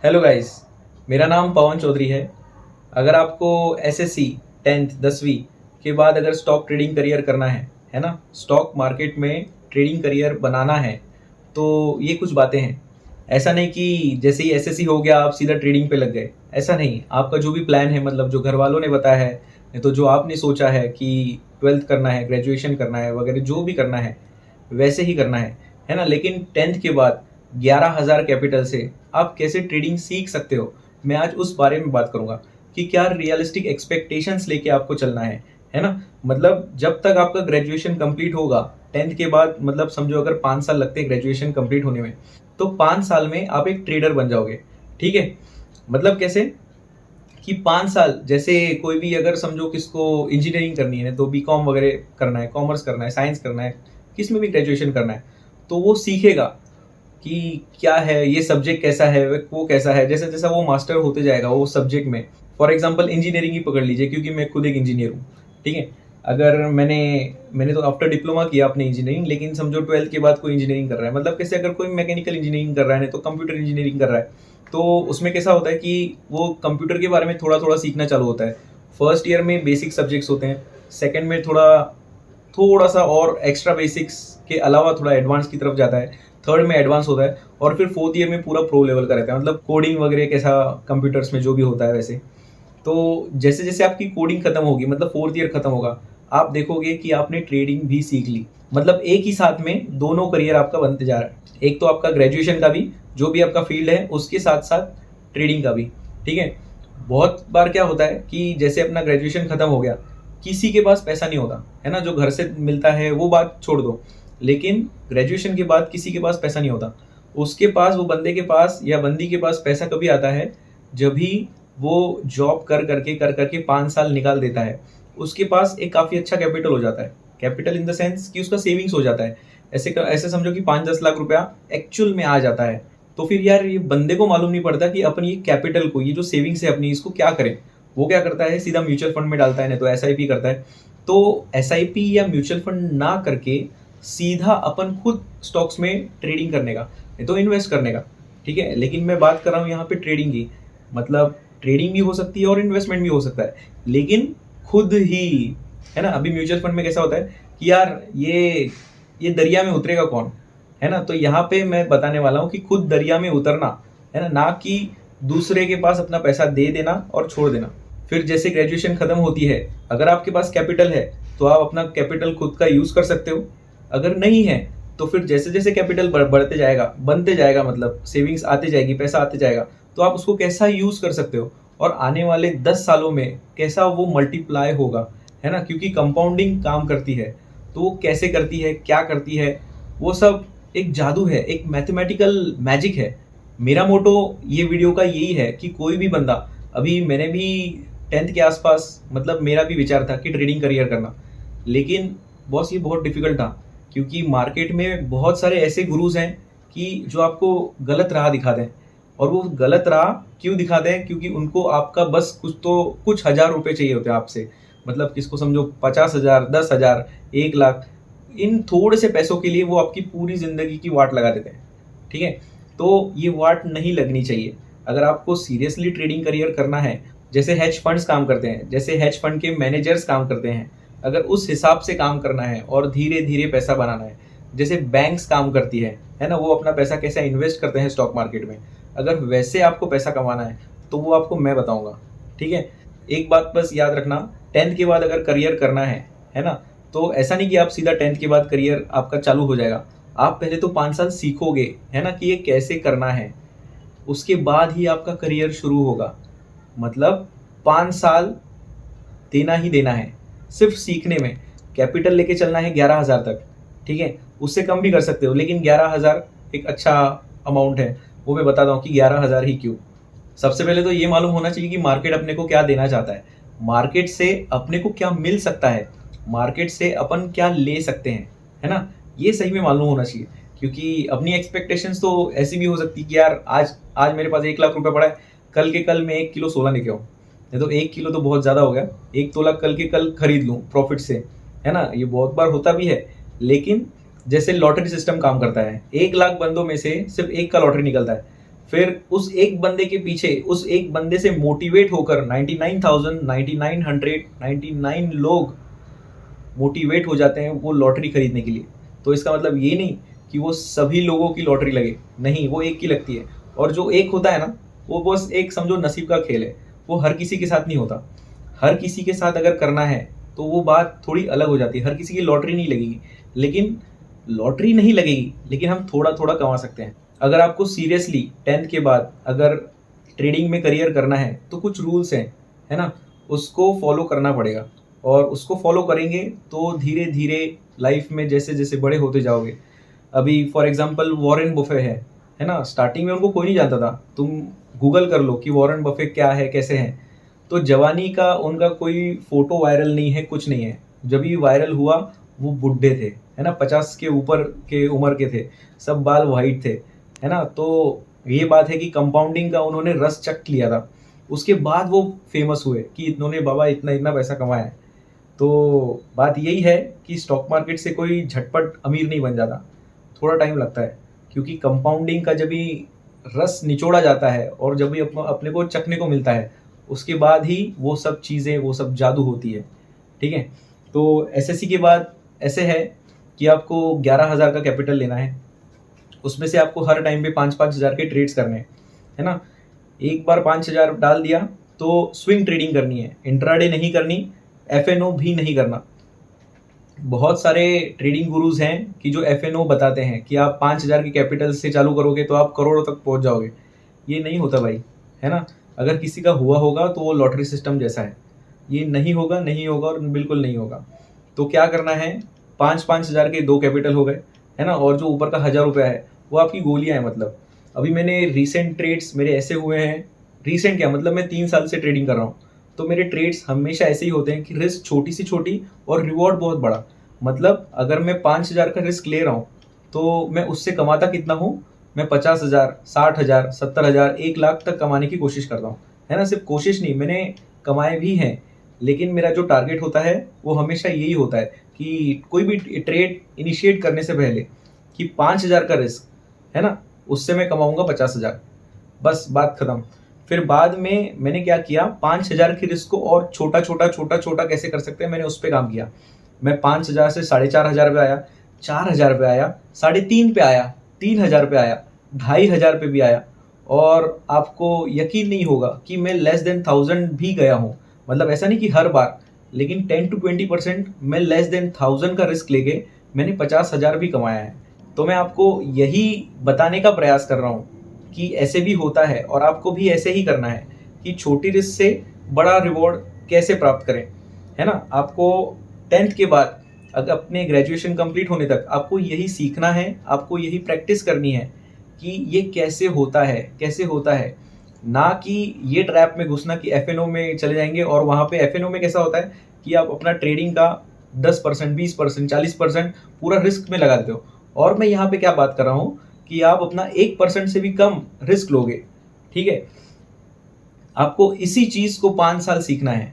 Hello guys, मेरा नाम पवन चौधरी है। अगर आपको एसएससी 10th 10वीं के बाद अगर स्टॉक ट्रेडिंग करियर करना है ना, स्टॉक मार्केट में ट्रेडिंग करियर बनाना है, तो ये कुछ बातें हैं। ऐसा नहीं कि जैसे ही एसएससी हो गया आप सीधा ट्रेडिंग पे लग गए, ऐसा नहीं। आपका जो भी प्लान है, मतलब जो घर वालों ने बताया है, नहीं तो जो आपने सोचा है कि 12th करना है, ग्रेजुएशन करना है वगैरह, जो भी करना है वैसे ही करना है ना। लेकिन 10th के बाद 11,000 कैपिटल से आप कैसे ट्रेडिंग सीख सकते हो, मैं आज उस बारे में बात करूंगा कि क्या रियलिस्टिक एक्सपेक्टेशंस लेके आपको चलना है ना। मतलब जब तक आपका ग्रेजुएशन कंप्लीट होगा, 10th के बाद मतलब समझो अगर 5 साल लगते हैं ग्रेजुएशन कंप्लीट होने में, तो 5 साल में आप एक ट्रेडर बन जाओगे। ठीक है, मतलब कैसे कि 5 साल, जैसे कोई भी अगर समझो किसको इंजीनियरिंग करनी है तो बीकॉम वगैरह करना है, कॉमर्स करना है, साइंस करना है, किस में भी ग्रेजुएशन करना है, तो वो सीखेगा कि क्या है ये सब्जेक्ट, कैसा है वो कैसा है। जैसे जैसा वो मास्टर होते जाएगा वो सब्जेक्ट में, फॉर एग्जांपल इंजीनियरिंग ही पकड़ लीजिए, क्योंकि मैं खुद एक इंजीनियर हूँ। ठीक है, अगर मैंने मैंने तो आफ्टर डिप्लोमा किया अपने इंजीनियरिंग, लेकिन समझो 12th के बाद कोई इंजीनियरिंग कर रहा है, मतलब कैसे अगर कोई मैकेनिकल इंजीनियरिंग कर रहा है तो कंप्यूटर इंजीनियरिंग कर रहा है, तो उसमें कैसा होता है कि वो कंप्यूटर के बारे में थोड़ा थोड़ा सीखना चालू होता है। फर्स्ट ईयर में बेसिक सब्जेक्ट्स होते हैं, सेकेंड में थोड़ा थोड़ा सा और एक्स्ट्रा बेसिक्स के अलावा थोड़ा एडवांस की तरफ जाता है, थर्ड में एडवांस होता है, और फिर फोर्थ ईयर में पूरा प्रो लेवल का रहता है, मतलब कोडिंग वगैरह कैसा कंप्यूटर्स में जो भी होता है वैसे। तो जैसे जैसे आपकी कोडिंग खत्म होगी, मतलब फोर्थ ईयर खत्म होगा, आप देखोगे कि आपने ट्रेडिंग भी सीख ली। मतलब एक ही साथ में दोनों करियर आपका बनते जा रहा है, एक तो आपका ग्रेजुएशन का भी, जो भी आपका फील्ड है उसके साथ साथ ट्रेडिंग का भी। ठीक है, बहुत बार क्या होता है कि जैसे अपना ग्रेजुएशन खत्म हो गया, किसी के पास पैसा नहीं होता है ना, जो घर से मिलता है वो बात छोड़ दो, लेकिन ग्रेजुएशन के बाद किसी के पास पैसा नहीं होता। उसके पास, वो बंदे के पास या बंदी के पास पैसा कभी आता है जब भी वो जॉब कर करके 5 साल निकाल देता है, उसके पास एक काफ़ी अच्छा कैपिटल हो जाता है। कैपिटल इन द सेंस कि उसका सेविंग्स हो जाता है। ऐसे समझो कि 5-10 लाख रुपया एक्चुअल में आ जाता है। तो फिर यार ये बंदे को मालूम नहीं पड़ता कि अपन ये कैपिटल को, ये जो सेविंग्स है अपनी, इसको क्या करें। वो क्या करता है, सीधा म्यूचुअल फंड में डालता है, नहीं तो एसआईपी करता है। तो एसआईपी या म्यूचुअल फंड ना करके सीधा अपन खुद स्टॉक्स में ट्रेडिंग करने का, नहीं तो इन्वेस्ट करने का। ठीक है, लेकिन मैं बात कर रहा हूँ यहाँ पे ट्रेडिंग की, मतलब ट्रेडिंग भी हो सकती है और इन्वेस्टमेंट भी हो सकता है, लेकिन खुद ही, है ना। अभी म्यूचुअल फंड में कैसा होता है कि यार ये दरिया में उतरेगा कौन, है ना। तो यहाँ पे मैं बताने वाला हूँ कि खुद दरिया में उतरना, है ना कि दूसरे के पास अपना पैसा दे देना और छोड़ देना। फिर जैसे ग्रेजुएशन खत्म होती है, अगर आपके पास कैपिटल है तो आप अपना कैपिटल खुद का यूज कर सकते हो। अगर नहीं है तो फिर जैसे जैसे कैपिटल बढ़ते जाएगा, बनते जाएगा, मतलब सेविंग्स आते जाएगी, पैसा आते जाएगा, तो आप उसको कैसा यूज कर सकते हो, और आने वाले 10 सालों में कैसा वो मल्टीप्लाई होगा, है ना। क्योंकि कंपाउंडिंग काम करती है, तो वो कैसे करती है, क्या करती है, वो सब एक जादू है, एक मैथमेटिकल मैजिक है। मेरा मोटो ये वीडियो का यही है कि कोई भी बंदा, अभी मैंने भी 10th के आसपास, मतलब मेरा भी विचार था कि ट्रेडिंग करियर करना, लेकिन बॉस ये बहुत डिफिकल्ट था, क्योंकि मार्केट में बहुत सारे ऐसे गुरुज हैं कि जो आपको गलत राह दिखा दें। और वो गलत राह क्यों दिखा दें, क्योंकि उनको आपका बस कुछ हजार रुपए चाहिए होते हैं आपसे। मतलब किसको समझो 50,000, 10,000, 1 लाख, इन थोड़े से पैसों के लिए वो आपकी पूरी जिंदगी की वाट लगा देते हैं। ठीक है, तो ये वाट नहीं लगनी चाहिए। अगर आपको सीरियसली ट्रेडिंग करियर करना है, जैसे हेज फंड्स काम करते हैं, जैसे हेज फंड के मैनेजर्स काम करते हैं, अगर उस हिसाब से काम करना है और धीरे धीरे पैसा बनाना है, जैसे बैंक्स काम करती है ना, वो अपना पैसा कैसे इन्वेस्ट करते हैं स्टॉक मार्केट में, अगर वैसे आपको पैसा कमाना है तो वो आपको मैं बताऊंगा। ठीक है, एक बात बस याद रखना, 10th के बाद अगर करियर करना है ना, तो ऐसा नहीं कि आप सीधा 10th के बाद करियर आपका चालू हो जाएगा। आप पहले तो 5 साल सीखोगे, है ना, कि ये कैसे करना है, उसके बाद ही आपका करियर शुरू होगा। मतलब 5 साल देना ही देना है सिर्फ सीखने में। कैपिटल लेके चलना है 11,000 तक, ठीक है, उससे कम भी कर सकते हो, लेकिन 11,000 एक अच्छा अमाउंट है। वो मैं बताता हूँ कि 11,000 ही क्यों। सबसे पहले तो ये मालूम होना चाहिए कि मार्केट अपने को क्या देना चाहता है, मार्केट से अपने को क्या मिल सकता है, मार्केट से अपन क्या ले सकते हैं, है ना। ये सही में मालूम होना चाहिए, क्योंकि अपनी एक्सपेक्टेशंस तो ऐसी भी हो सकती है कि यार आज आज मेरे पास 1 लाख रुपए पड़ा है, कल के कल मैं 1 किलो सोना लेके आऊँ। नहीं तो 1 किलो तो बहुत ज़्यादा हो गया, 1 तोला कल के कल खरीद लूँ प्रॉफिट से, है ना। ये बहुत बार होता भी है, लेकिन जैसे लॉटरी सिस्टम काम करता है, 1 लाख बंदों में से सिर्फ एक का लॉटरी निकलता है। फिर उस एक बंदे के पीछे, उस एक बंदे से मोटिवेट होकर 99,000, 9900, 99 लोग मोटिवेट हो जाते हैं वो लॉटरी खरीदने के लिए। तो इसका मतलब ये नहीं कि वो सभी लोगों की लॉटरी लगे, नहीं, वो एक की लगती है। और जो एक होता है ना, वो बस एक समझो नसीब का खेल है, वो हर किसी के साथ नहीं होता। हर किसी के साथ अगर करना है तो वो बात थोड़ी अलग हो जाती है। हर किसी की लॉटरी नहीं लगेगी, लेकिन लॉटरी नहीं लगेगी लेकिन हम थोड़ा थोड़ा कमा सकते हैं। अगर आपको सीरियसली 10th के बाद अगर ट्रेडिंग में करियर करना है तो कुछ रूल्स हैं, है ना, उसको फॉलो करना पड़ेगा। और उसको फॉलो करेंगे तो धीरे धीरे लाइफ में जैसे जैसे बड़े होते जाओगे। अभी फॉर एग्जांपल वॉरेन बफे है ना, स्टार्टिंग में उनको कोई नहीं जानता था। तुम गूगल कर लो कि वॉरेन बफे क्या है, कैसे हैं। तो जवानी का उनका कोई फोटो वायरल नहीं है, कुछ नहीं है। जब भी वायरल हुआ वो बुढ़े थे, है ना, 50 के ऊपर के उम्र के थे, सब बाल वाइट थे, है ना। तो ये बात है कि कंपाउंडिंग का उन्होंने रस चख लिया था। उसके बाद वो फेमस हुए कि इन्होंने बाबा इतना इतना पैसा कमाया है। तो बात यही है कि स्टॉक मार्केट से कोई झटपट अमीर नहीं बन जाता, थोड़ा टाइम लगता है। क्योंकि कंपाउंडिंग का जब भी रस निचोड़ा जाता है और जब भी अपने को चखने को मिलता है, उसके बाद ही वो सब चीज़ें, वो सब जादू होती है। ठीक है। तो एसएससी के बाद ऐसे है कि आपको 11,000 का कैपिटल लेना है। उसमें से आपको हर टाइम पे 5-5 हज़ार के ट्रेड्स करने हैं, है ना। एक बार 5,000 डाल दिया तो स्विंग ट्रेडिंग करनी है, इंट्राडे नहीं करनी, एफएनओ भी नहीं करना। बहुत सारे ट्रेडिंग गुरुज हैं कि जो एफएनओ बताते हैं कि आप 5,000 के कैपिटल से चालू करोगे तो आप करोड़ों तक पहुंच जाओगे। ये नहीं होता भाई, है ना। अगर किसी का हुआ होगा तो वो लॉटरी सिस्टम जैसा है, ये नहीं होगा, नहीं होगा और बिल्कुल नहीं होगा। तो क्या करना है, 5-5 हज़ार के 2 कैपिटल हो गए, है ना। और जो ऊपर का 1,000 रुपया है वो आपकी गोलियां हैं। मतलब अभी मैंने रिसेंट ट्रेड्स मेरे ऐसे हुए हैं, रिसेंट क्या मतलब मैं 3 साल से ट्रेडिंग कर रहा हूँ। तो मेरे ट्रेड्स हमेशा ऐसे ही होते हैं कि रिस्क छोटी सी छोटी और रिवॉर्ड बहुत बड़ा। मतलब अगर मैं 5,000 का रिस्क ले रहा हूँ तो मैं उससे कमाता कितना हूँ, मैं 50,000, 60,000, 70,000, 1 लाख तक कमाने की कोशिश करता हूँ, है ना। सिर्फ कोशिश नहीं, मैंने कमाए भी हैं। लेकिन मेरा जो टारगेट होता है वो हमेशा यही होता है कि कोई भी ट्रेड इनिशिएट करने से पहले कि 5,000 का रिस्क, है ना, उससे मैं कमाऊंगा 50,000, बस बात खत्म। फिर बाद में मैंने क्या किया, 5,000 की रिस्क को और छोटा छोटा छोटा छोटा कैसे कर सकते हैं, मैंने उस पर काम किया। मैं 5,000 से 4,500 पे आया, 4,000 पे आया, 3,500 पे आया, 3,000 पे आया, 2,500 पे भी आया। और आपको यकीन नहीं होगा कि मैं लेस देन 1,000 भी गया हूँ। मतलब ऐसा नहीं कि हर बार, लेकिन 10 to 20% मैं लेस देन 1,000 का रिस्क लेके मैंने 50,000 भी कमाया है। तो मैं आपको यही बताने का प्रयास कर रहा हूँ कि ऐसे भी होता है और आपको भी ऐसे ही करना है कि छोटी रिस्क से बड़ा रिवॉर्ड कैसे प्राप्त करें, है ना। आपको 10th के बाद अगर अपने ग्रेजुएशन कंप्लीट होने तक आपको यही सीखना है, आपको यही प्रैक्टिस करनी है कि ये कैसे होता है, कैसे होता है। ना कि ये ट्रैप में घुसना कि एफएनओ में चले जाएंगे और वहाँ पे एफएनओ में कैसा होता है कि आप अपना ट्रेडिंग का 10%, 20%, 40% पूरा रिस्क में लगा देते हो। और मैं यहाँ पे क्या बात कर रहा हूँ कि आप अपना 1% से भी कम रिस्क लोगे। ठीक है। आपको इसी चीज को 5 साल सीखना है,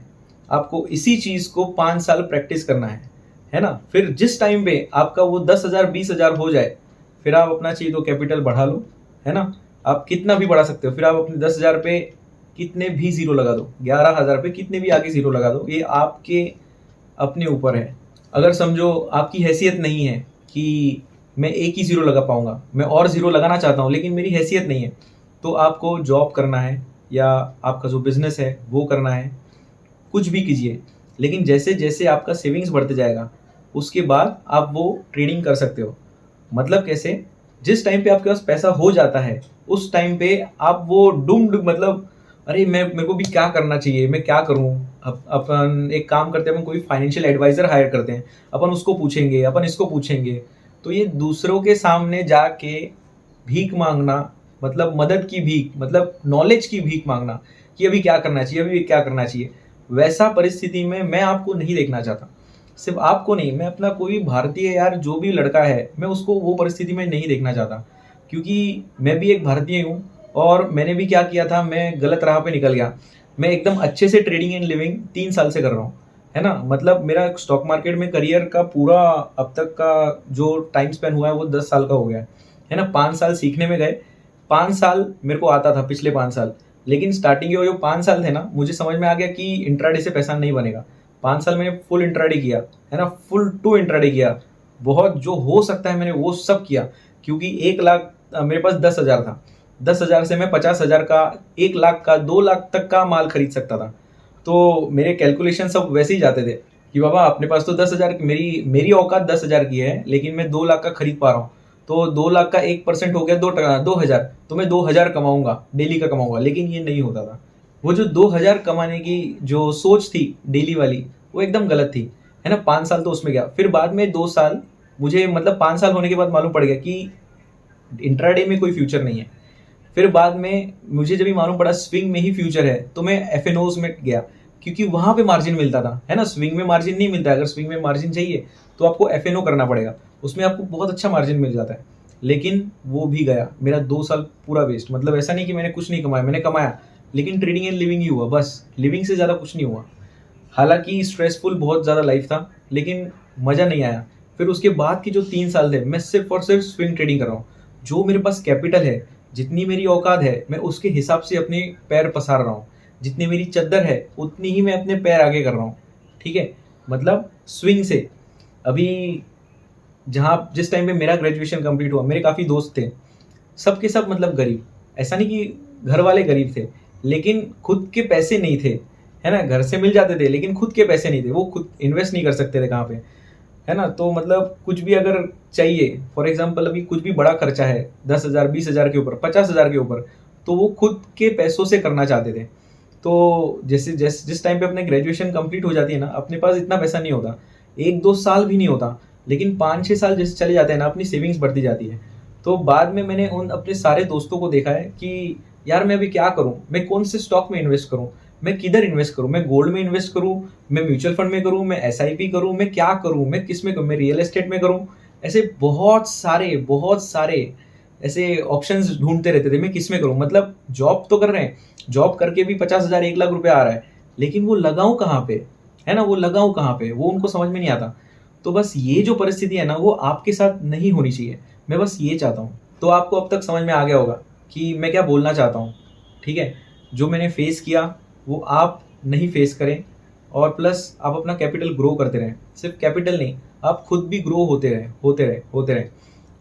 आपको इसी चीज को 5 साल प्रैक्टिस करना है ना। फिर जिस टाइम पे आपका वो 10,000, 20,000 हो जाए, फिर आप अपना चाहिए तो कैपिटल बढ़ा लो, है ना। आप कितना भी बढ़ा सकते हो। फिर आप अपने 10,000 पे कितने भी जीरो लगा दो, 11,000 पे कितने भी आगे जीरो लगा दो, ये आपके अपने ऊपर है। अगर समझो आपकी हैसियत नहीं है कि मैं एक ही जीरो लगा पाऊंगा, मैं और जीरो लगाना चाहता हूँ लेकिन मेरी हैसियत नहीं है, तो आपको जॉब करना है या आपका जो बिजनेस है वो करना है, कुछ भी कीजिए। लेकिन जैसे जैसे आपका सेविंग्स बढ़ते जाएगा उसके बाद आप वो ट्रेडिंग कर सकते हो। मतलब कैसे, जिस टाइम पे आपके पास पैसा हो जाता है उस टाइम पे आप वो डूम्ड, मतलब अरे मैं, मेरे को भी क्या करना चाहिए, मैं क्या करूं। अपन एक काम करते हैं, अपन कोई फाइनेंशियल एडवाइजर हायर करते हैं, अपन उसको पूछेंगे, अपन इसको पूछेंगे। तो ये दूसरों के सामने जाके भीख मांगना, मतलब मदद की भीख, मतलब नॉलेज की भीख मांगना कि अभी क्या करना चाहिए, अभी क्या करना चाहिए, वैसा परिस्थिति में मैं आपको नहीं देखना चाहता। सिर्फ आपको नहीं, मैं अपना कोई भारतीय यार जो भी लड़का है मैं उसको वो परिस्थिति में नहीं देखना चाहता। क्योंकि मैं भी एक भारतीय हूँ और मैंने भी क्या किया था, मैं गलत राह पे निकल गया। मैं एकदम अच्छे से ट्रेडिंग एंड लिविंग 3 साल से कर रहा हूँ, है ना। मतलब मेरा स्टॉक मार्केट में करियर का पूरा अब तक का जो टाइम स्पेन हुआ है वो 10 साल का हो गया है ना। 5 साल सीखने में गए, 5 साल मेरे को आता था, पिछले 5 साल। लेकिन स्टार्टिंग के वो जो 5 साल थे ना, मुझे समझ में आ गया कि इंट्राडे से पैसा नहीं बनेगा। 5 साल मैंने फुल इंट्राडे किया, है ना, फुल टू इंट्राडे किया। बहुत जो हो सकता है मैंने वो सब किया, क्योंकि 1 लाख मेरे पास 10,000 था। 10,000 से मैं 50,000 का, 1 लाख का, 2 लाख तक का माल खरीद सकता था। तो मेरे कैलकुलेशन सब वैसे ही जाते थे कि बाबा अपने पास तो 10,000, मेरी मेरी औकात 10,000 की है, लेकिन मैं 2 लाख का खरीद पा रहा हूँ। तो 2 लाख का 1% हो गया 2,000, तो मैं 2,000 कमाऊंगा, डेली का कमाऊंगा। लेकिन ये नहीं होता था। वो जो 2,000 कमाने की जो सोच थी डेली वाली, वो एकदम गलत थी, है ना। 5 साल तो उसमें गया। फिर बाद में 2 साल मुझे, मतलब 5 साल होने के बाद मालूम पड़ गया कि इंट्राडे में कोई फ्यूचर नहीं है। फिर बाद में मुझे जब भी मालूम पड़ा स्विंग में ही फ्यूचर है, तो मैं एफएनओज में गया, क्योंकि वहां पे मार्जिन मिलता था, है ना। स्विंग में मार्जिन नहीं मिलता है। अगर स्विंग में मार्जिन चाहिए तो आपको एफएनओ करना पड़ेगा, उसमें आपको बहुत अच्छा मार्जिन मिल जाता है। लेकिन वो भी गया, मेरा 2 साल पूरा वेस्ट। मतलब ऐसा नहीं कि मैंने कुछ नहीं कमाया, मैंने कमाया, लेकिन ट्रेडिंग एंड लिविंग ही हुआ, बस लिविंग से ज़्यादा कुछ नहीं हुआ। हालांकि स्ट्रेसफुल बहुत ज़्यादा लाइफ था, लेकिन मज़ा नहीं आया। फिर उसके बाद के जो 3 साल थे, मैं सिर्फ और सिर्फ स्विंग ट्रेडिंग कर रहा हूँ। जो मेरे पास कैपिटल है, जितनी मेरी औकात है, मैं उसके हिसाब से अपने पैर पसार रहा हूँ। जितनी मेरी चद्दर है, उतनी ही मैं अपने पैर आगे कर रहा हूँ। ठीक है, मतलब स्विंग से। अभी जहाँ जिस टाइम पे मेरा ग्रेजुएशन कंप्लीट हुआ, मेरे काफ़ी दोस्त थे, सबके सब मतलब गरीब। ऐसा नहीं कि घर वाले गरीब थे, लेकिन खुद के पैसे नहीं थे, है ना। घर से मिल जाते थे, लेकिन खुद के पैसे नहीं थे। वो खुद इन्वेस्ट नहीं कर सकते थे कहाँ पे, है ना। तो मतलब कुछ भी अगर चाहिए, फॉर एग्जाम्पल अभी कुछ भी बड़ा खर्चा है, 10,000, 20,000 के ऊपर, 50,000 के ऊपर, तो वो खुद के पैसों से करना चाहते थे। तो जैसे जिस टाइम पे अपने ग्रेजुएशन कंप्लीट हो जाती है ना, अपने पास इतना पैसा नहीं होता, 1-2 साल भी नहीं होता, लेकिन 5-6 साल जैसे चले जाते हैं ना, अपनी सेविंग्स बढ़ती जाती है। तो बाद में मैंने उन अपने सारे दोस्तों को देखा है कि यार मैं अभी क्या करूं, मैं कौन से स्टॉक में इन्वेस्ट करूं, मैं किधर इन्वेस्ट करूं, मैं गोल्ड में इन्वेस्ट करूं, मैं म्यूचुअल फंड में करूं, मैं एसआईपी करूं, मैं क्या करूं, मैं किस में करूं, मैं रियल एस्टेट में करूं। ऐसे बहुत सारे ऐसे ऑप्शंस ढूंढते रहते थे, मैं किस में करूं। मतलब जॉब तो कर रहे हैं, जॉब करके भी 50,000, 1 लाख रुपया आ रहा है, लेकिन वो लगाऊं कहाँ पे, है ना, वो लगाऊं कहाँ पे, वो उनको समझ में नहीं आता। तो बस ये जो परिस्थिति है ना, वो आपके साथ नहीं होनी चाहिए। मैं बस ये चाहता हूँ। तो आपको अब तक समझ में आ गया होगा कि मैं क्या बोलना चाहता हूँ। ठीक है, जो मैंने फेस किया वो आप नहीं फेस करें, और प्लस आप अपना कैपिटल ग्रो करते रहें। सिर्फ कैपिटल नहीं, आप खुद भी ग्रो होते रहे।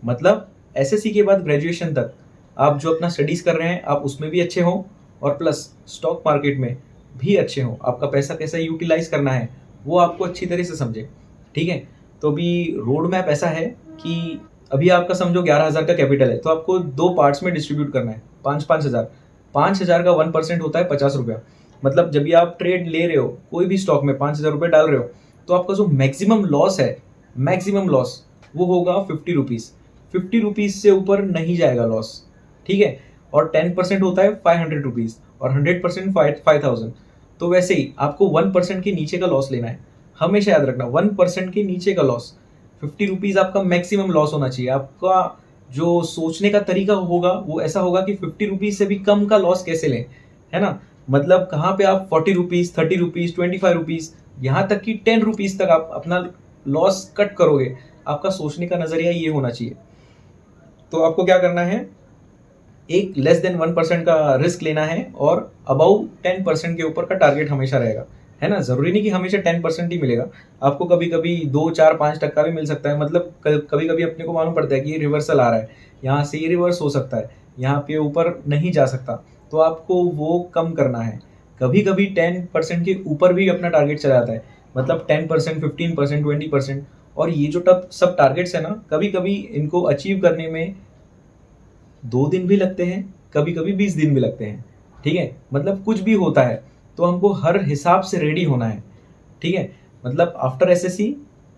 मतलब एसएससी के बाद ग्रेजुएशन तक आप जो अपना स्टडीज कर रहे हैं, आप उसमें भी अच्छे हों, और प्लस स्टॉक मार्केट में भी अच्छे हों। आपका पैसा कैसे यूटिलाइज करना है वो आपको अच्छी तरह से समझे। ठीक है, तो अभी रोड मैप ऐसा है कि अभी आपका समझो 11,000 का कैपिटल है, तो आपको 2 पार्ट्स में डिस्ट्रीब्यूट करना है, 5-5 हज़ार। 5,000 का 1% होता है 50 रुपया। मतलब जब भी आप ट्रेड ले रहे हो, कोई भी स्टॉक में 5,000 रुपये डाल रहे हो, तो आपका जो मैक्सिमम लॉस है, मैक्सिमम लॉस वो होगा 50 रुपीज़। 50 रुपीज़ से ऊपर नहीं जाएगा लॉस। ठीक है, और 10% होता है 500 रुपीज़, और 100% 5,000। तो वैसे ही आपको 1% के नीचे का लॉस लेना है। हमेशा याद रखना, 1% के नीचे का लॉस। 50 रुपीज़ आपका मैक्सिमम लॉस होना चाहिए। आपका जो सोचने का तरीका होगा वो ऐसा होगा कि 50 रुपीज़ से भी कम का लॉस कैसे लें, है ना। मतलब कहाँ पे आप 40 रुपीज़, 30 रुपीज़, 25 रुपीज़, यहाँ तक कि 10 रुपीज़ तक आप अपना लॉस कट करोगे। आपका सोचने का नज़रिया ये होना चाहिए। तो आपको क्या करना है, एक लेस देन 1% का रिस्क लेना है, और अबाउ 10% के ऊपर का टारगेट हमेशा रहेगा, है ना। जरूरी नहीं कि हमेशा 10% ही मिलेगा, आपको कभी कभी 2, 4, 5% भी मिल सकता है। मतलब कभी कभी अपने को मालूम पड़ता है कि ये रिवर्सल आ रहा है, यहाँ से ये रिवर्स हो सकता है, यहाँ पे ऊपर नहीं जा सकता, तो आपको वो कम करना है। कभी कभी 10% के ऊपर भी अपना टारगेट चला जाता है, मतलब 10%, 15%, 20%। और ये जो सब टारगेट्स है ना, कभी कभी इनको अचीव करने में 2 दिन भी लगते हैं, कभी कभी 20 दिन भी लगते हैं। ठीक है, मतलब कुछ भी होता है, तो हमको हर हिसाब से रेडी होना है। ठीक है, मतलब आफ्टर एसएससी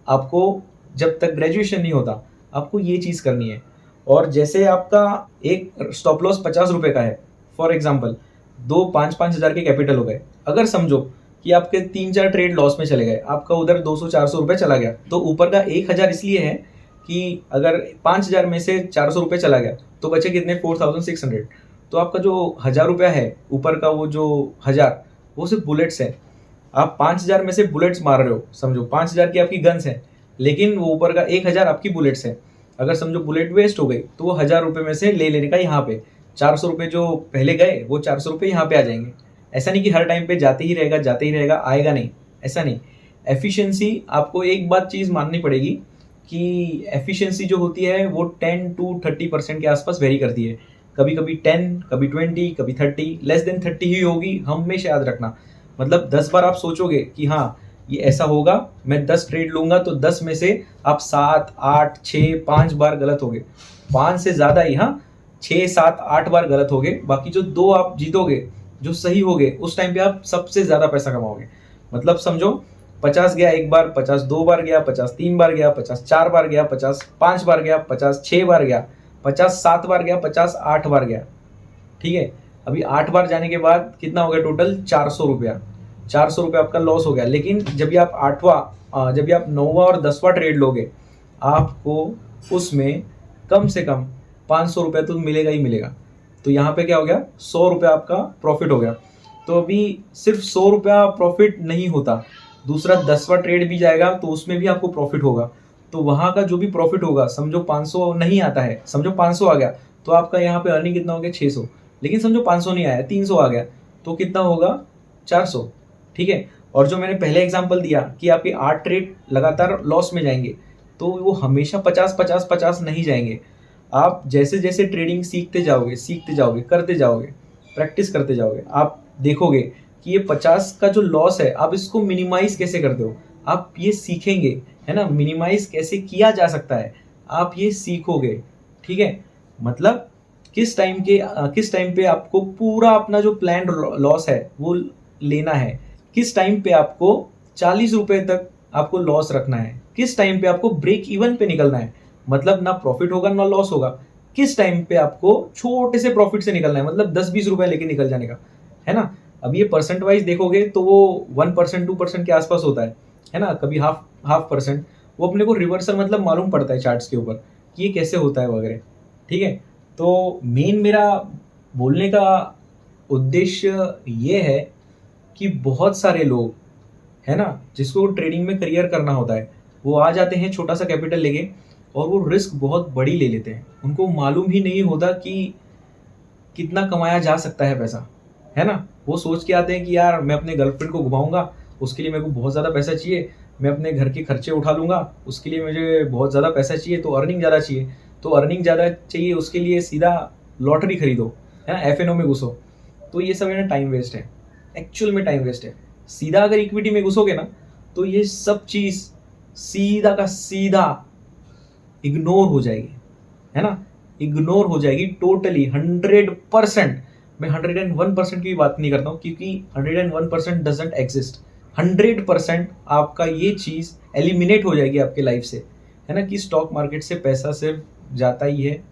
आपको, जब तक ग्रेजुएशन नहीं होता, आपको ये चीज़ करनी है। और जैसे आपका एक स्टॉप लॉस 50 रुपये का है, फॉर एग्जाम्पल 2 5-5 हज़ार के कैपिटल हो गए। अगर समझो कि आपके 3-4 ट्रेड लॉस में चले गए, आपका उधर 200-400 रुपये चला गया, तो ऊपर का 1,000 इसलिए है कि अगर 5,000 में से 400 रुपये चला गया, तो बचे कितने, 4,600। तो आपका जो 1,000 रुपया है ऊपर का, वो जो 1,000, वो सिर्फ बुलेट्स है। आप 5,000 में से बुलेट्स मार रहे हो, समझो 5,000 की आपकी गन्स है, लेकिन वो ऊपर का 1,000 आपकी बुलेट्स है। अगर समझो बुलेट वेस्ट हो गई, तो वो 1,000 रुपये में से ले लेने का यहाँ पे, 400 रुपये जो पहले गए वो 400 रुपये यहाँ पे आ जाएंगे। ऐसा नहीं कि हर टाइम पे जाते ही रहेगा, आएगा नहीं, ऐसा नहीं। एफिशिएंसी, आपको एक बात चीज़ माननी पड़ेगी कि एफिशिएंसी जो होती है वो 10 to 30% के आसपास वेरी करती है। कभी कभी 10, कभी 20, कभी 30, लेस देन 30 ही होगी, हमेशा याद रखना। मतलब 10 बार आप सोचोगे कि हाँ ये ऐसा होगा, मैं 10 ट्रेड लूंगा, तो 10 में से आप 7, 8, 6, 5 बार गलत हो गए, 5 से ज़्यादा ही, हाँ 6, 7, 8 बार गलत हो गए। बाकी जो 2 आप जीतोगे, जो सही हो गए, उस टाइम पे आप सबसे ज़्यादा पैसा कमाओगे। मतलब समझो 50 गया एक बार, 50 2 बार गया, 50 3 बार गया, 50 4 बार गया, 50 5 बार गया, 50 6 बार गया, 50 7 बार गया, 50 8 बार गया। ठीक है, अभी 8 बार जाने के बाद कितना हो गया टोटल? 400 रुपया। 400 रुपया आपका लॉस हो गया। लेकिन जब भी आप जब भी आप 9वां और 10वां ट्रेड लोगे, आपको उसमें कम से कम 500 रुपया तो मिलेगा ही मिलेगा। तो यहाँ पे क्या हो गया? 100 रुपया आपका प्रॉफिट हो गया। तो अभी सिर्फ 100 रुपया प्रॉफिट नहीं होता, दूसरा 10वां ट्रेड भी जाएगा तो उसमें भी आपको प्रॉफिट होगा। तो वहाँ का जो भी प्रॉफिट होगा, समझो 500 नहीं आता है, समझो 500 आ गया, तो आपका यहाँ पे अर्निंग कितना हो गया? 600। लेकिन समझो 500 नहीं आया, 300 आ गया, तो कितना होगा? 400। ठीक है। और जो मैंने पहले एग्जांपल दिया कि आपके 8 ट्रेड लगातार लॉस में जाएंगे, तो वो हमेशा 50-50-50 नहीं जाएंगे। आप जैसे जैसे ट्रेडिंग सीखते जाओगे, करते जाओगे, प्रैक्टिस करते जाओगे, आप देखोगे कि ये 50 का जो लॉस है, आप इसको मिनिमाइज कैसे करते हो, आप ये सीखेंगे, है ना, मिनिमाइज कैसे किया जा सकता है, आप ये सीखोगे। ठीक है। मतलब किस टाइम पे आपको पूरा अपना जो प्लान लॉस है वो लेना है, किस टाइम पे आपको 40 रुपए तक आपको लॉस रखना है, किस टाइम पे आपको ब्रेक इवन पे निकलना है, मतलब ना प्रॉफिट होगा ना लॉस होगा, किस टाइम पे आपको छोटे से प्रॉफिट से निकलना है, मतलब 10-20 रुपए लेके निकल जाने का, है ना। अब ये परसेंट वाइज देखोगे तो वो 1% 2% के आसपास होता है ना, कभी हाफ हाफ परसेंट। वो अपने को रिवर्सल मतलब मालूम पड़ता है चार्ट्स के ऊपर कि ये कैसे होता है वगैरह। ठीक है। तो मेन मेरा बोलने का उद्देश्य ये है कि बहुत सारे लोग, है ना, जिसको ट्रेडिंग में करियर करना होता है, वो आ जाते हैं छोटा सा कैपिटल लेके और वो रिस्क बहुत बड़ी ले लेते हैं। उनको मालूम ही नहीं होता कि कितना कमाया जा सकता है पैसा, है ना। वो सोच के आते हैं कि यार मैं अपने गर्लफ्रेंड को घुमाऊंगा, उसके लिए मेरे को बहुत ज़्यादा पैसा चाहिए, मैं अपने घर के खर्चे उठा लूंगा, उसके लिए मुझे बहुत ज़्यादा पैसा चाहिए, तो अर्निंग ज़्यादा चाहिए, तो अर्निंग ज़्यादा चाहिए उसके लिए सीधा लॉटरी खरीदो, है ना, एफएनओ में घुसो। तो ये सब है ना टाइम वेस्ट है, एक्चुअल में टाइम वेस्ट है। सीधा अगर इक्विटी में घुसोगे ना, तो ये सब चीज़ सीधा का सीधा इग्नोर हो जाएगी, है ना, इग्नोर हो जाएगी टोटली 100%। मैं 101% की भी बात नहीं करता हूँ, क्योंकि 101% डजेंट एग्जिस्ट। 100% आपका ये चीज़ एलिमिनेट हो जाएगी आपके लाइफ से, है ना, कि स्टॉक मार्केट से पैसा सिर्फ जाता ही है,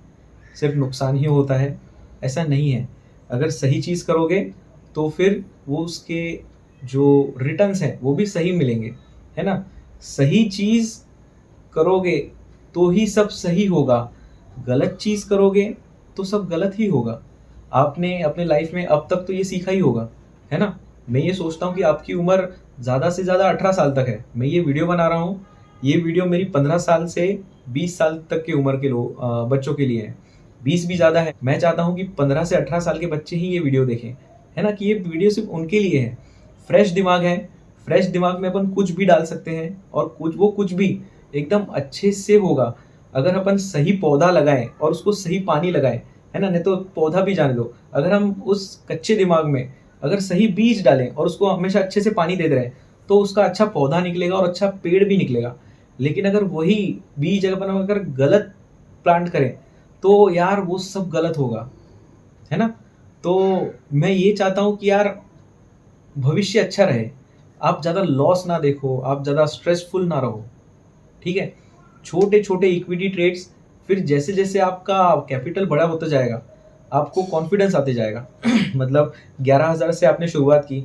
सिर्फ नुकसान ही होता है, ऐसा नहीं है। अगर सही चीज़ करोगे तो फिर वो उसके जो रिटर्न्स हैं वो भी सही मिलेंगे, है ना। सही चीज़ करोगे तो ही सब सही होगा, गलत चीज़ करोगे तो सब गलत ही होगा। आपने अपने लाइफ में अब तक तो ये सीखा ही होगा, है ना। मैं ये सोचता हूँ कि आपकी उम्र ज़्यादा से ज़्यादा 18 साल तक है। मैं ये वीडियो बना रहा हूँ, ये वीडियो मेरी 15 साल से 20 साल तक की उम्र के बच्चों के लिए है। 20 भी ज़्यादा है। मैं चाहता हूँ कि 15 से 18 साल के बच्चे ही ये वीडियो देखें, है ना, कि ये वीडियो सिर्फ उनके लिए है। फ्रेश दिमाग है, फ्रेश दिमाग में अपन कुछ भी डाल सकते हैं, और कुछ भी एकदम अच्छे से होगा अगर अपन सही पौधा लगाएं और उसको सही पानी लगाएं, है ना। नहीं तो पौधा भी जाने दो, अगर हम उस कच्चे दिमाग में अगर सही बीज डालें और उसको हमेशा अच्छे से पानी देते रहें, तो उसका अच्छा पौधा निकलेगा और अच्छा पेड़ भी निकलेगा। लेकिन अगर वही बीज अगर गलत प्लांट करें, तो यार वो सब गलत होगा, है ना। तो मैं ये चाहता हूँ कि यार भविष्य अच्छा रहे, आप ज़्यादा लॉस ना देखो, आप ज़्यादा स्ट्रेसफुल ना रहो। ठीक है। छोटे छोटे इक्विटी ट्रेड्स, फिर जैसे जैसे आपका कैपिटल बड़ा होता जाएगा, आपको कॉन्फिडेंस आते जाएगा। मतलब 11,000 से आपने शुरुआत की,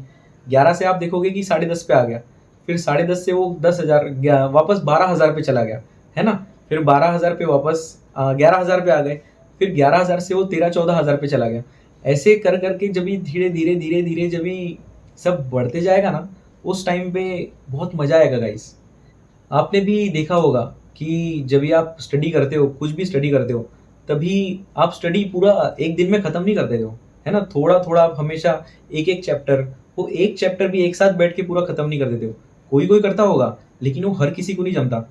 11 से आप देखोगे कि 10.5 पे आ गया, फिर 10.5 से वो 10,000 वापस 12,000 पे चला गया, है ना। फिर 12,000 पे वापस 11,000 पे आ गए, फिर 11,000 से वो 13-14,000 पे चला गया। ऐसे कर करके जब ये धीरे धीरे धीरे धीरे जब ये सब बढ़ते जाएगा ना, उस टाइम पे बहुत मजा आएगा गाइस। आपने भी देखा होगा कि जब भी आप स्टडी करते हो, कुछ भी स्टडी करते हो, तभी आप स्टडी पूरा एक दिन में ख़त्म नहीं कर देते हो, है ना? थोड़ा-थोड़ा आप हमेशा एक-एक चैप्टर, वो एक चैप्टर भी एक साथ बैठ के पूरा ख़त्म नहीं कर देते हो। कोई-कोई करता होगा, लेकिन वो हर किसी को नहीं जमता।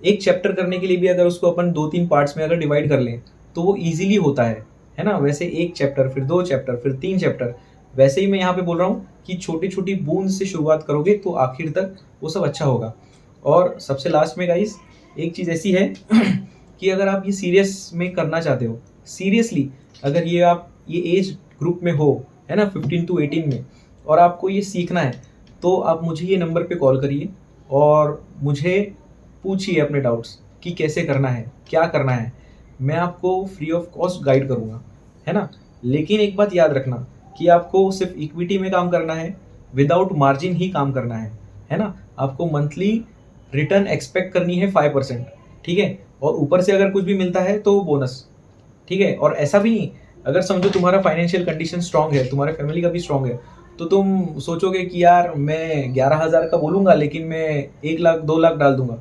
एक चैप्टर करने के लिए भी अगर उसको अपन 2-3 पार्ट्स में अगर डिवाइड कर लें, तो वो ईज़िली होता है ना? वैसे 1 चैप्टर, फिर 2 चैप्टर, फिर 3 चैप्टर, वैसे ही मैं यहाँ पे बोल रहा हूँ कि छोटी-छोटी बूँद से शुरुआत करोगे तो आखिर तक वो सब अच्छा होगा। और सबसे लास्ट में गाइज़ एक चीज़ ऐसी है कि अगर आप ये सीरियस में करना चाहते हो, सीरियसली अगर ये आप ये एज ग्रुप में हो, है ना? 15 टू 18 में, और आपको ये सीखना है, तो आप मुझे ये नंबर पे कॉल करिए और मुझे पूछिए अपने डाउट्स कि कैसे करना है, क्या करना है। मैं आपको फ्री ऑफ कॉस्ट गाइड करूँगा, है ना? लेकिन एक बात याद रखना कि आपको सिर्फ इक्विटी में काम करना है, विदाउट मार्जिन ही काम करना है ना? आपको मंथली रिटर्न एक्सपेक्ट करनी है 5%, ठीक है? और ऊपर से अगर कुछ भी मिलता है तो बोनस, ठीक है? और ऐसा भी नहीं, अगर समझो तुम्हारा फाइनेंशियल कंडीशन स्ट्रांग है, तुम्हारे फैमिली का भी स्ट्रांग है, तो तुम सोचोगे कि यार मैं 11,000 का बोलूँगा लेकिन मैं 1 लाख 2 लाख डाल दूँगा।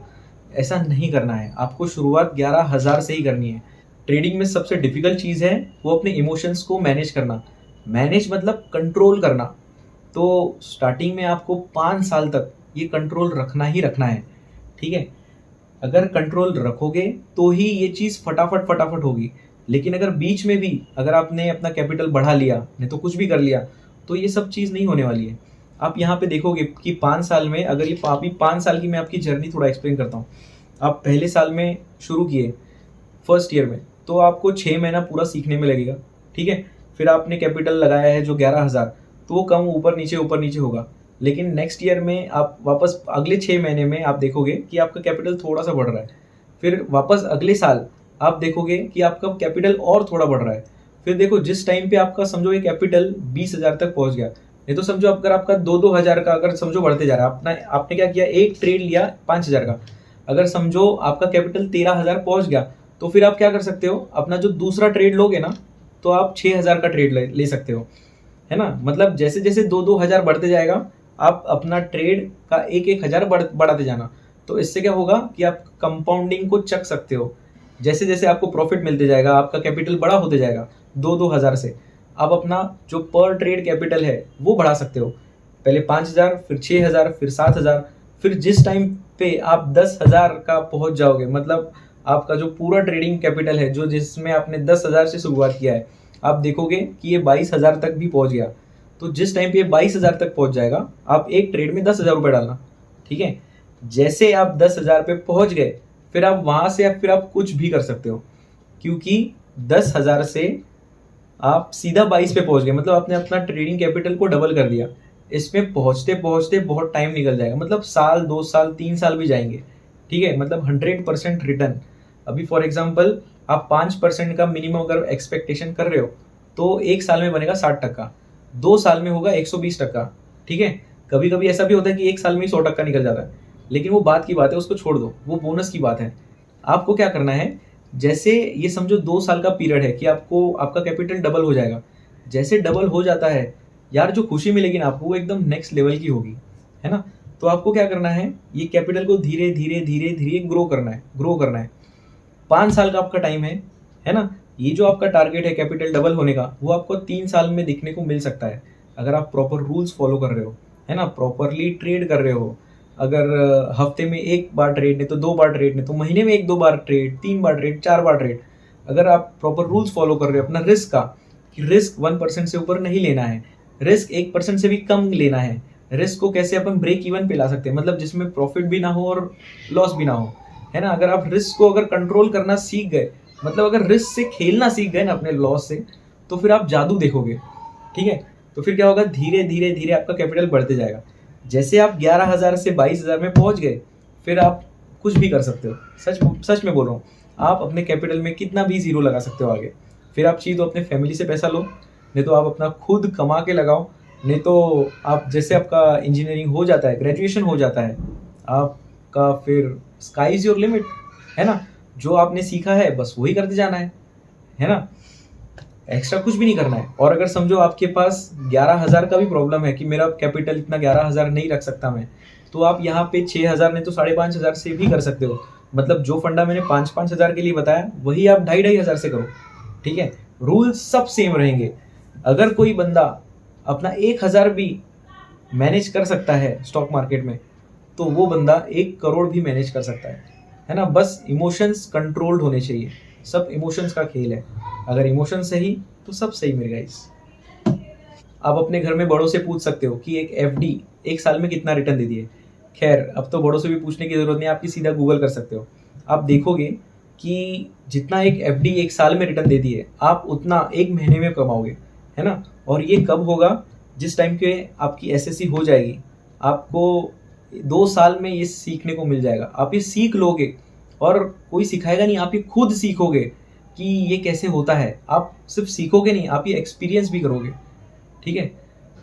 ऐसा नहीं करना है, आपको शुरुआत 11,000 से ही करनी है। ट्रेडिंग में सबसे डिफ़िकल्ट चीज़ है वो अपने इमोशंस को मैनेज करना। मैनेज मतलब कंट्रोल करना। तो स्टार्टिंग में आपको 5 साल तक ये कंट्रोल रखना ही रखना है, ठीक है? अगर कंट्रोल रखोगे तो ही ये चीज़ फटाफट होगी। लेकिन अगर बीच में भी अगर आपने अपना कैपिटल बढ़ा लिया, नहीं तो कुछ भी कर लिया, तो ये सब चीज़ नहीं होने वाली है। आप यहाँ पे देखोगे कि 5 साल में अगर ये अभी 5 साल की मैं आपकी जर्नी थोड़ा एक्सप्लेन करता हूँ। आप पहले साल में शुरू किए, फर्स्ट ईयर में, तो आपको 6 महीना पूरा सीखने में लगेगा, ठीक है? फिर आपने कैपिटल लगाया है जो 11,000, तो वो कम ऊपर नीचे होगा। लेकिन नेक्स्ट ईयर में आप वापस अगले 6 महीने में आप देखोगे कि आपका कैपिटल थोड़ा-सा बढ़ रहा है। फिर वापस अगले साल आप देखोगे कि आपका कैपिटल और थोड़ा बढ़ रहा है। फिर देखो जिस टाइम पे आपका समझो ये कैपिटल 20,000 तक पहुँच गया, नहीं तो समझो अगर आपका 2-2 हज़ार का अगर समझो बढ़ते जा रहा है, आपने क्या किया, एक ट्रेड लिया 5,000 का, अगर समझो आपका कैपिटल 13,000 पहुँच गया, तो फिर आप क्या कर सकते हो, अपना जो दूसरा ट्रेड लोगे ना, तो आप 6,000 का ट्रेड ले सकते हो, है ना? मतलब जैसे-जैसे 2-2 हज़ार बढ़ते जाएगा, आप अपना ट्रेड का 1-1 हज़ार बढ़ाते जाना। तो इससे क्या होगा कि आप कंपाउंडिंग को चख सकते हो। जैसे-जैसे आपको प्रॉफिट मिलते जाएगा, आपका कैपिटल बड़ा होते जाएगा, 2-2 हज़ार से, आप अपना जो पर ट्रेड कैपिटल है, वो बढ़ा सकते हो। पहले 5,000, फिर 6,000, फिर 7,000, फिर जिस टाइम पे आप 10,000 का पहुँच जाओगे, मतलब आपका जो पूरा ट्रेडिंग कैपिटल है, जो जिसमें आपने 10,000 से शुरुआत किया है, आप देखोगे कि ये 22,000 तक भी पहुँच गया। तो जिस टाइम पे ये 22,000 तक पहुँच जाएगा, आप एक ट्रेड में 10,000 रुपए डालना, ठीक है? जैसे आप 10,000 पे पहुँच गए, फिर आप वहाँ से फिर आप कुछ भी कर सकते हो, क्योंकि 10,000 से आप सीधा 22 पे पहुँच गए, मतलब आपने अपना ट्रेडिंग कैपिटल को डबल कर दिया। इसमें पहुँचते-पहुँचते बहुत टाइम निकल जाएगा, मतलब साल, 2 साल, 3 साल भी जाएँगे, ठीक है? मतलब 100% रिटर्न। अभी फॉर एग्ज़ाम्पल आप 5% का मिनिमम अगर एक्सपेक्टेशन कर रहे हो, तो 1 साल में बनेगा 60%, 2 साल में होगा 120%, ठीक है? कभी-कभी ऐसा भी होता है कि 1 साल में ही 100% निकल जाता है, लेकिन वो बात की बात है, उसको छोड़ दो, वो बोनस की बात है। आपको क्या करना है, जैसे ये समझो 2 साल का पीरियड है कि आपको आपका कैपिटल डबल हो जाएगा। जैसे डबल हो जाता है, यार जो खुशी मिलेगी ना आपको, वो एकदम नेक्स्ट लेवल की होगी, है ना? तो आपको क्या करना है, ये कैपिटल को धीरे-धीरे ग्रो करना है। 5 साल का आपका टाइम है ना? ये जो आपका टारगेट है कैपिटल डबल होने का, वो आपको 3 साल में दिखने को मिल सकता है, अगर आप प्रॉपर रूल्स फॉलो कर रहे हो, है ना? प्रॉपरली ट्रेड कर रहे हो। अगर हफ्ते में 1 बार ट्रेड, नहीं तो 2 बार ट्रेड, नहीं तो महीने में 1-2 बार ट्रेड, 3 बार ट्रेड, 4 बार ट्रेड। अगर आप प्रॉपर रूल्स फॉलो कर रहे हो अपना रिस्क का, कि रिस्क 1% से ऊपर नहीं लेना है, रिस्क 1% से भी कम लेना है। रिस्क को कैसे अपन ब्रेक इवन पे ला सकते हैं, मतलब जिसमें प्रॉफिट भी ना हो और लॉस भी ना हो, है ना? अगर आप रिस्क को अगर कंट्रोल करना सीख गए, मतलब अगर रिस्क से खेलना सीख गए ना अपने लॉस से, तो फिर आप जादू देखोगे, ठीक है? तो फिर क्या होगा, धीरे-धीरे आपका कैपिटल बढ़ते जाएगा। जैसे आप 11,000 से 22,000 में पहुँच गए, फिर आप कुछ भी कर सकते हो। सच में बोल रहा हूँ, आप अपने कैपिटल में कितना भी ज़ीरो लगा सकते हो आगे। फिर आप चाहिए तो अपने फैमिली से पैसा लो, नहीं तो आप अपना खुद कमा के लगाओ, नहीं तो आप जैसे आपका इंजीनियरिंग हो जाता है, ग्रेजुएशन हो जाता है, आपका फिर स्काई इज़ योर लिमिट, है ना? जो आपने सीखा है बस वही करते जाना है ना? एक्स्ट्रा कुछ भी नहीं करना है। और अगर समझो आपके पास 11,000 का भी प्रॉब्लम है कि मेरा कैपिटल इतना 11,000 नहीं रख सकता मैं, तो आप यहाँ पे 6,000 नहीं तो 5,500 से भी कर सकते हो। मतलब जो फंडा मैंने 5-5 हज़ार के लिए बताया वही आप 2,500 से करो, ठीक है। रूल्स सब सेम रहेंगे। अगर कोई बंदा अपना 1,000 भी मैनेज कर सकता है स्टॉक मार्केट में, तो वो बंदा 1 करोड़ भी मैनेज कर सकता है ना। बस इमोशंस कंट्रोल्ड होने चाहिए, सब इमोशंस का खेल है। अगर इमोशन सही तो सब सही मेरे गाइस। आप अपने घर में बड़ों से पूछ सकते हो कि एक एफडी 1 साल में कितना रिटर्न देती है। खैर अब तो बड़ों से भी पूछने की ज़रूरत नहीं, आप भी सीधा गूगल कर सकते हो। आप देखोगे कि जितना एक एफडी 1 साल में रिटर्न देती है, आप उतना 1 महीने में कमाओगे, है ना। और ये कब होगा? जिस टाइम के आपकी एसएससी हो जाएगी, आपको 2 साल में ये सीखने को मिल जाएगा। आप ये सीख लोगे और कोई सिखाएगा नहीं, आप ये खुद सीखोगे कि ये कैसे होता है। आप सिर्फ सीखोगे नहीं, आप ये एक्सपीरियंस भी करोगे, ठीक है।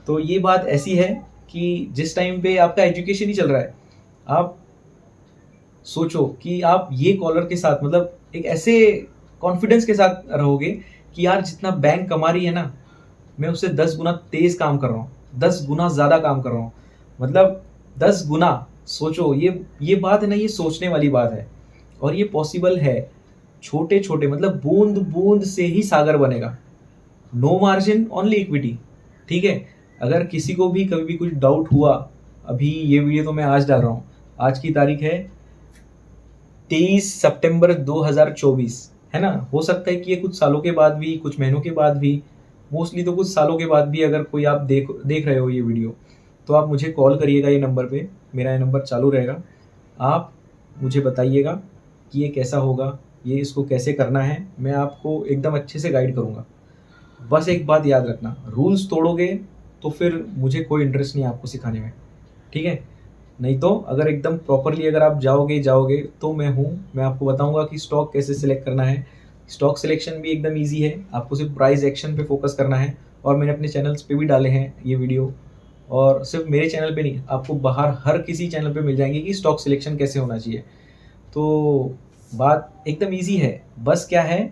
तो ये बात ऐसी है कि जिस टाइम पे आपका एजुकेशन ही चल रहा है, आप सोचो कि आप ये कॉलर के साथ मतलब एक ऐसे कॉन्फिडेंस के साथ रहोगे कि यार जितना बैंक कमा रही है ना, मैं उससे 10 गुना तेज काम कर रहा हूँ, 10 गुना ज़्यादा काम कर रहा हूँ। मतलब 10 गुना। सोचो, ये बात है ना, ये सोचने वाली बात है और ये पॉसिबल है। छोटे छोटे मतलब बूंद बूंद से ही सागर बनेगा। नो मार्जिन ओनली इक्विटी, ठीक है। अगर किसी को भी कभी भी कुछ डाउट हुआ, अभी ये वीडियो तो मैं आज डाल रहा हूँ, आज की तारीख है 23 सितंबर 2024, है ना। हो सकता है कि ये कुछ सालों के बाद भी, कुछ महीनों के बाद भी, मोस्टली तो कुछ सालों के बाद भी अगर कोई आप देख रहे हो ये वीडियो, तो आप मुझे कॉल करिएगा ये नंबर पे, मेरा ये नंबर चालू रहेगा। आप मुझे बताइएगा कि ये कैसा होगा, ये इसको कैसे करना है, मैं आपको एकदम अच्छे से गाइड करूँगा। बस एक बात याद रखना, रूल्स तोड़ोगे तो फिर मुझे कोई इंटरेस्ट नहीं है आपको सिखाने में, ठीक है। नहीं तो अगर एकदम प्रॉपरली अगर आप जाओगे तो मैं आपको बताऊंगा कि स्टॉक कैसे सिलेक्ट करना है। स्टॉक सिलेक्शन भी एकदम इजी है, आपको सिर्फ प्राइस एक्शन पे फोकस करना है। और मैंने अपने चैनल्स पे भी डाले हैं ये वीडियो, और सिर्फ मेरे चैनल पे नहीं, आपको बाहर हर किसी चैनल पे मिल जाएंगे कि स्टॉक सिलेक्शन कैसे होना चाहिए। तो बात एकदम ईजी है, बस क्या है,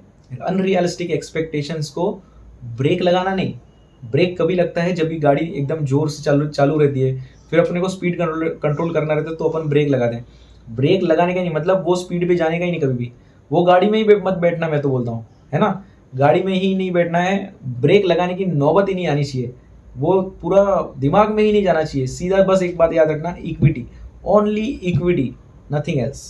अनरियलिस्टिक एक्सपेक्टेशंस को ब्रेक लगाना नहीं। ब्रेक कभी लगता है जब भी गाड़ी एकदम जोर से चालू चालू रहती है, फिर अपने को स्पीड कंट्रोल करना रहता है तो अपन ब्रेक लगा दें। ब्रेक लगाने का नहीं मतलब वो स्पीड पे जाने का ही नहीं कभी भी। वो गाड़ी में ही मत बैठना, मैं तो बोलता हूँ, है ना। गाड़ी में ही नहीं बैठना है, ब्रेक लगाने की नौबत ही नहीं आनी चाहिए, वो पूरा दिमाग में ही नहीं जाना चाहिए। सीधा बस एक बात याद रखना, equity, only equity, nothing else.